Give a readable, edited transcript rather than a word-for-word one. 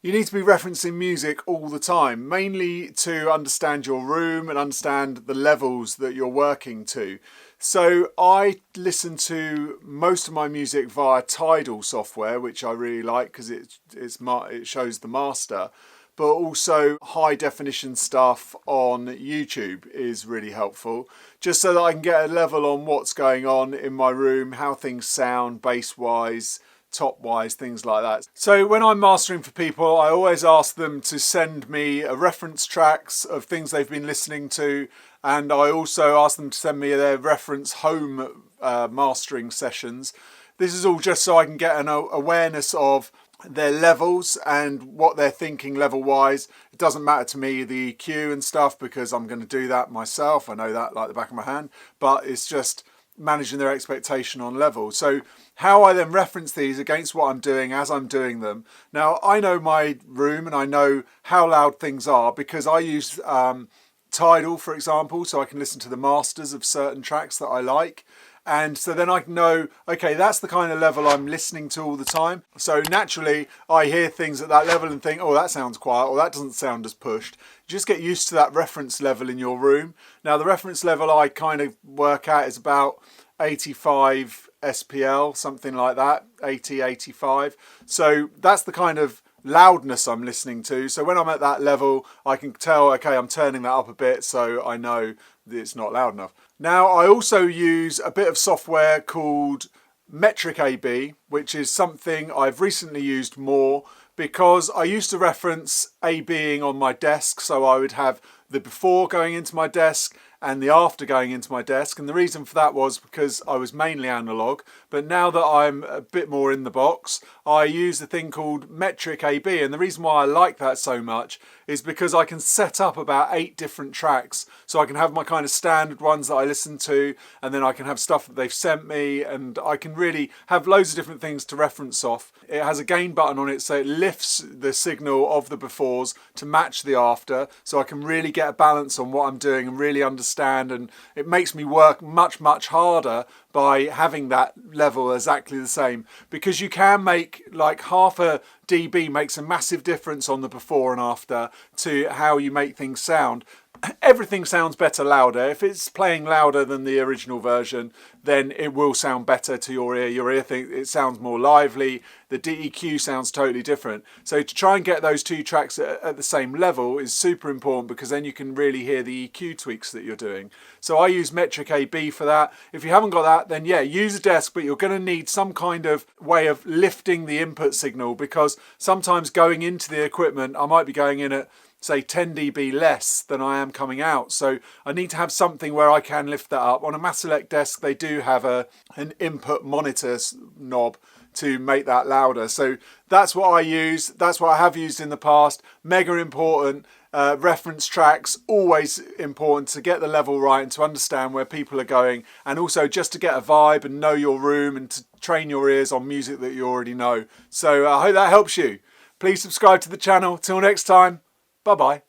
You need to be referencing music all the time, mainly to understand your room and understand the levels that you're working to. So I listen to most of my music via Tidal software, which I really like because it shows the master. But also high definition stuff on YouTube is really helpful, just so that I can get a level on what's going on in my room, how things sound bass wise, top wise, things like that. So when I'm mastering for people, I always ask them to send me reference tracks of things they've been listening to, and I also ask them to send me their reference home mastering sessions. This is all just so I can get an awareness of their levels and what they're thinking level wise. It doesn't matter to me the EQ and stuff because I'm going to do that myself. I know that like the back of my hand, but it's just managing their expectation on level. So how I then reference these against what I'm doing as I'm doing them. Now I know my room and I know how loud things are because I use Tidal, for example, so I can listen to the masters of certain tracks that I like. And so then I can know, okay, that's the kind of level I'm listening to all the time. So naturally, I hear things at that level and think, oh, that sounds quiet, or that doesn't sound as pushed. Just get used to that reference level in your room. Now, the reference level I kind of work at is about 85 SPL, something like that, 80, 85. So that's the kind of loudness I'm listening to. So when I'm at that level, I can tell, okay, I'm turning that up a bit so I know that it's not loud enough. Now, I also use a bit of software called Metric AB, which is something I've recently used more because I used to reference ABing on my desk. So I would have the before going into my desk and the after going into my desk. And the reason for that was because I was mainly analog. But now that I'm a bit more in the box, I use a thing called Metric AB. And the reason why I like that so much is because I can set up about 8 different tracks. So I can have my kind of standard ones that I listen to, and then I can have stuff that they've sent me, and I can really have loads of different things to reference off. It has a gain button on it, so it lifts the signal of the befores to match the after, so I can really get a balance on what I'm doing and really understand, and it makes me work much, much harder by having that level exactly the same, because you can make like half a dB makes a massive difference on the before and after to how you make things sound. Everything sounds better louder. If it's playing louder than the original version, then it will sound better to your ear. Your ear thinks it sounds more lively. The DEQ sounds totally different. So to try and get those two tracks at the same level is super important, because then you can really hear the EQ tweaks that you're doing. So I use Metric AB for that. If you haven't got that, then yeah, use a desk, but you're going to need some kind of way of lifting the input signal, because sometimes going into the equipment, I might be going in at say 10 dB less than I am coming out. So I need to have something where I can lift that up. On a Maselect desk, they do have an input monitor knob to make that louder. So that's what I use. That's what I have used in the past. Mega important. Reference tracks, always important to get the level right and to understand where people are going, and also just to get a vibe and know your room and to train your ears on music that you already know. So I hope that helps you. Please subscribe to the channel. Till next time. Bye-bye.